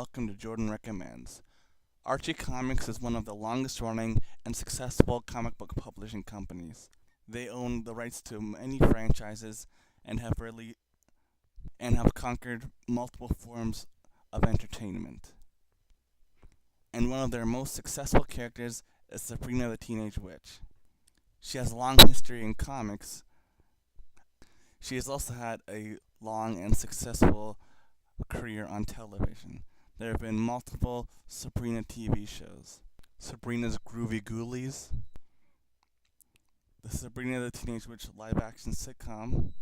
welcome to Jordan Recommends. Archie Comics is one of the longest running and successful comic book publishing companies. They own the rights to many franchises and have conquered multiple forms of entertainment. And one of their most successful characters is Sabrina the Teenage Witch. She has a long history in comics. She has also had a long and successful career on television. There have been multiple Sabrina TV shows. Sabrina's Groovy Ghoulies, the Sabrina the Teenage Witch live-action sitcom,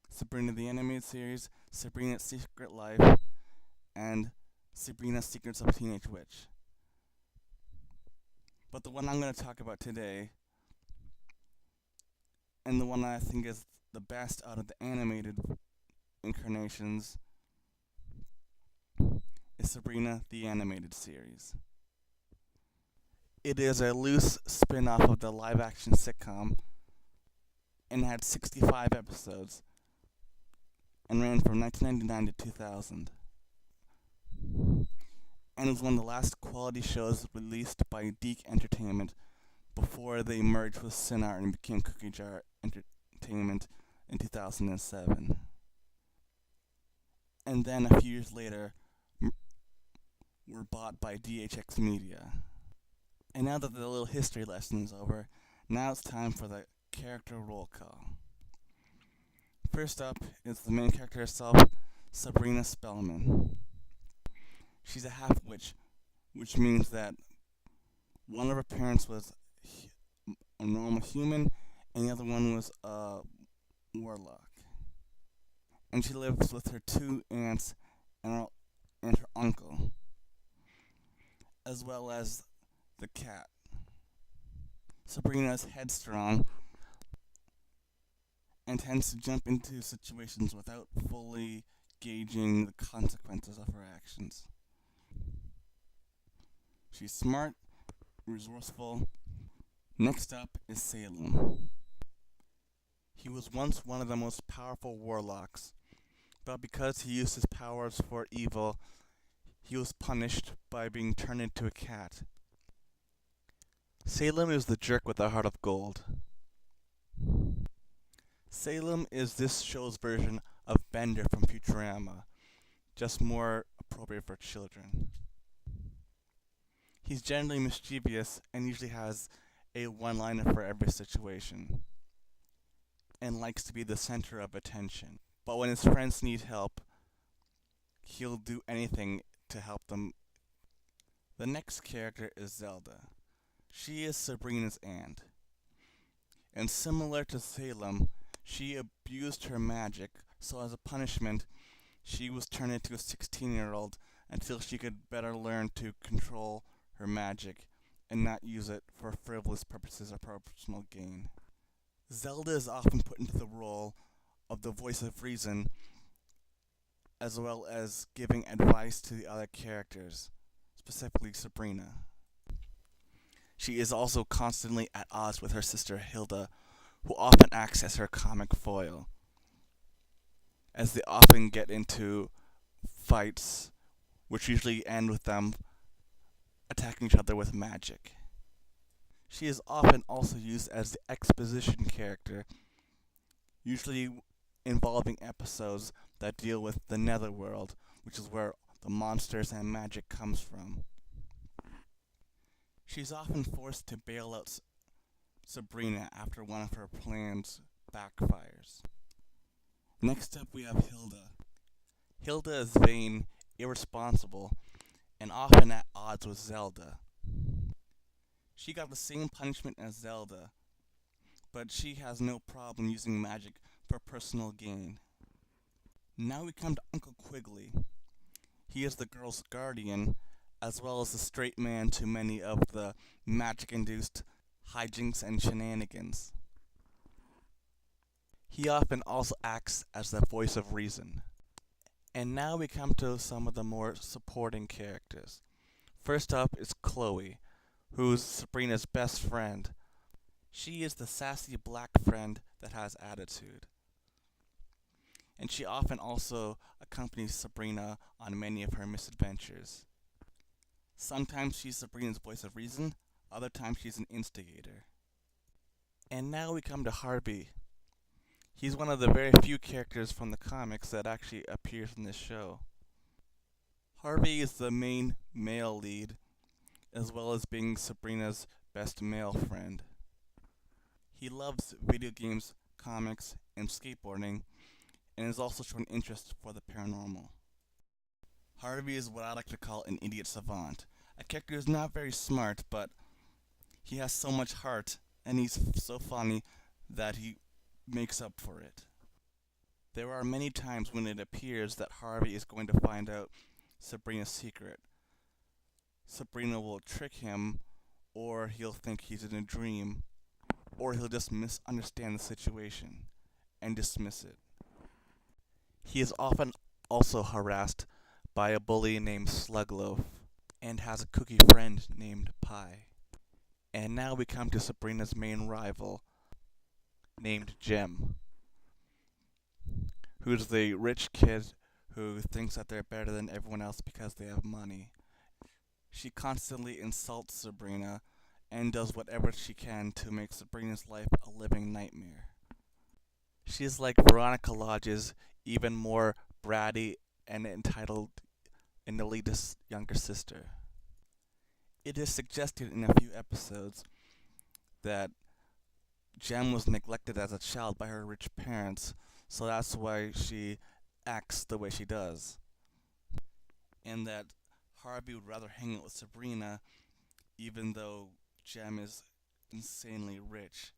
Sabrina the Animated Series, Sabrina's Secret Life, and Sabrina's Secrets of a Teenage Witch. But the one I'm going to talk about today, and the one I think is the best out of the animated incarnations, is Sabrina the Animated Series. It is a loose spin-off of the live-action sitcom and had 65 episodes and ran from 1999 to 2000. And it was one of the last quality shows released by Deke Entertainment before they merged with Cinar and became Cookie Jar Entertainment in 2007. And then a few years later, were bought by DHX Media. And now that the little history lesson is over, now it's time for the character roll call. First up is the main character herself, Sabrina Spellman. She's a half-witch, which means that one of her parents was a normal human and the other one was a warlock. And she lives with her two aunts and her uncle, as well as the cat. Sabrina is headstrong and tends to jump into situations without fully gauging the consequences of her actions. She's smart, resourceful. Next up is Salem. He was once one of the most powerful warlocks, but because he used his powers for evil, he was punished by being turned into a cat. Salem is the jerk with a heart of gold. Salem is this show's version of Bender from Futurama, just more appropriate for children. He's generally mischievous and usually has a one-liner for every situation, and likes to be the center of attention. But when his friends need help, he'll do anything to help them. The next character is Zelda. She is Sabrina's aunt. And similar to Salem, she abused her magic, so as a punishment, she was turned into a 16-year-old until she could better learn to control her magic and not use it for frivolous purposes or personal gain. Zelda is often put into the role of the voice of reason, as well as giving advice to the other characters, specifically Sabrina. She is also constantly at odds with her sister Hilda, who often acts as her comic foil, as they often get into fights, which usually end with them attacking each other with magic. She is often also used as the exposition character, usually involving episodes that deal with the netherworld, which is where the monsters and magic comes from. She's often forced to bail out Sabrina after one of her plans backfires. Next up we have Hilda. Hilda is vain, irresponsible, and often at odds with Zelda. She got the same punishment as Zelda, but she has no problem using magic for personal gain. Now we come to Uncle Quigley. He is the girl's guardian, as well as the straight man to many of the magic-induced hijinks and shenanigans. He often also acts as the voice of reason. And now we come to some of the more supporting characters. First up is Chloe, who's Sabrina's best friend. She is the sassy black friend that has attitude. and she often also accompanies Sabrina on many of her misadventures. Sometimes she's Sabrina's voice of reason, other times she's an instigator. And now we come to Harvey. He's one of the very few characters from the comics that actually appears in this show. Harvey is the main male lead, as well as being Sabrina's best male friend. He loves video games, comics, and skateboarding, and has also shown interest for the paranormal. Harvey is what I like to call an idiot savant. A character who's not very smart, but he has so much heart, and he's so funny that he makes up for it. There are many times when it appears that Harvey is going to find out Sabrina's secret. Sabrina will trick him, or he'll think he's in a dream, or he'll just misunderstand the situation and dismiss it. He is often also harassed by a bully named Slugloaf and has a cookie friend named Pie. And now we come to Sabrina's main rival, named Jem, who's the rich kid who thinks that they're better than everyone else because they have money. She constantly insults Sabrina and does whatever she can to make Sabrina's life a living nightmare. She's like Veronica Lodge's even more bratty and entitled and elitist younger sister. It is suggested in a few episodes that Jem was neglected as a child by her rich parents, so that's why she acts the way she does. And that Harvey would rather hang out with Sabrina even though Jem is insanely rich.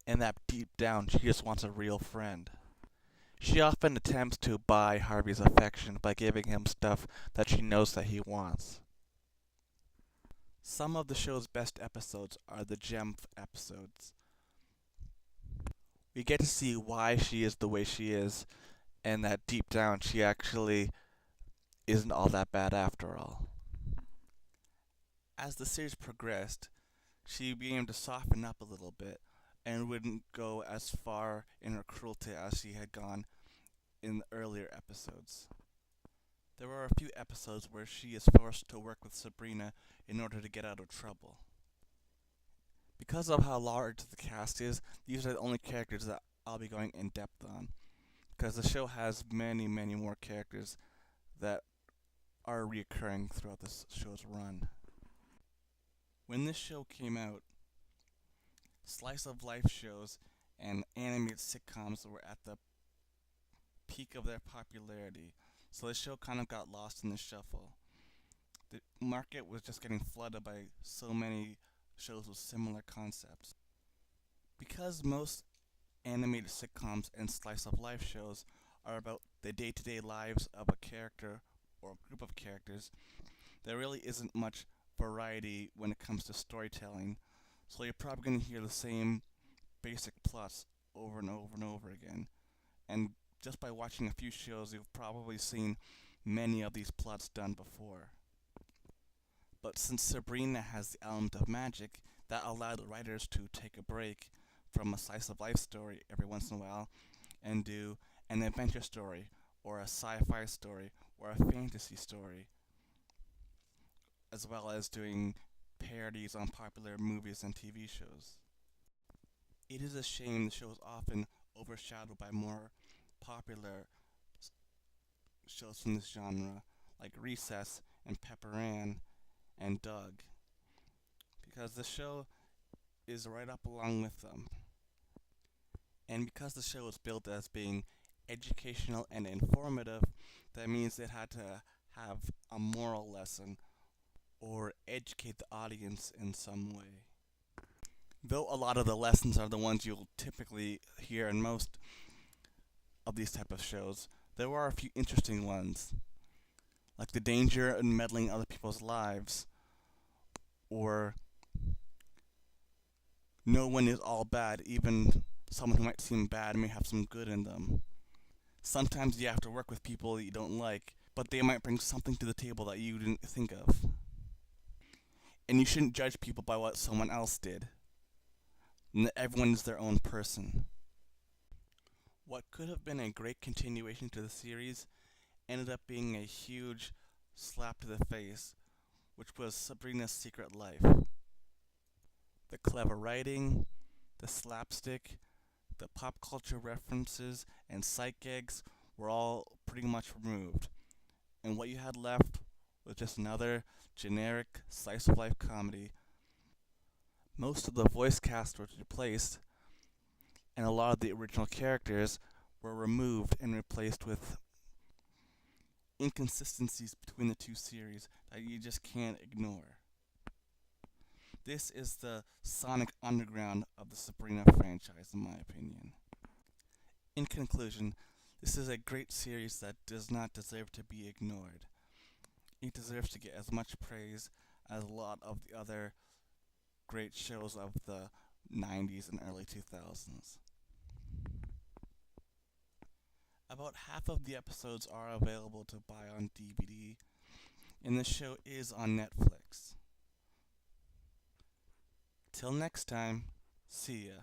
And that deep down she just wants a real friend. She often attempts to buy Harvey's affection by giving him stuff that she knows that he wants. Some of the show's best episodes are the Jem episodes. We get to see why she is the way she is, and that deep down she actually isn't all that bad after all. As the series progressed, she began to soften up a little bit and wouldn't go as far in her cruelty as she had gone in the earlier episodes. There are a few episodes where she is forced to work with Sabrina in order to get out of trouble. Because of how large the cast is, these are the only characters that I'll be going in depth on, because the show has many, many more characters that are reoccurring throughout this show's run. When this show came out, slice of life shows and animated sitcoms were at the peak of their popularity, so the show kind of got lost in the shuffle. The market was just getting flooded by so many shows with similar concepts. Because most animated sitcoms and slice of life shows are about the day-to-day lives of a character or a group of characters, there really isn't much variety when it comes to storytelling, so you're probably going to hear the same basic plots over and over and over again. And just by watching a few shows, you've probably seen many of these plots done before. But since Sabrina has the element of magic, that allowed the writers to take a break from a slice of life story every once in a while and do an adventure story or a sci-fi story or a fantasy story, as well as doing parodies on popular movies and TV shows. It is a shame the show is often overshadowed by more popular shows from this genre, like Recess and Pepper Ann and Doug, because the show is right up along with them. And because the show is billed as being educational and informative, that means it had to have a moral lesson or educate the audience in some way. Though a lot of the lessons are the ones you'll typically hear in most of these type of shows, there are a few interesting ones, like the danger in meddling in other people's lives, or no one is all bad, even someone who might seem bad may have some good in them. Sometimes you have to work with people that you don't like, but they might bring something to the table that you didn't think of. And you shouldn't judge people by what someone else did. And that everyone is their own person. What could have been a great continuation to the series ended up being a huge slap to the face, which was Sabrina's secret life. The clever writing, the slapstick, the pop culture references, and sight gags were all pretty much removed, and what you had left was just another generic slice of life comedy. Most of the voice cast was replaced, and a lot of the original characters were removed and replaced with inconsistencies between the two series that you just can't ignore. This is the Sonic Underground of the Sabrina franchise, in my opinion. In conclusion, this is a great series that does not deserve to be ignored. It deserves to get as much praise as a lot of the other great shows of the 90s and early 2000s. About half of the episodes are available to buy on DVD, and the show is on Netflix. Till next time, see ya.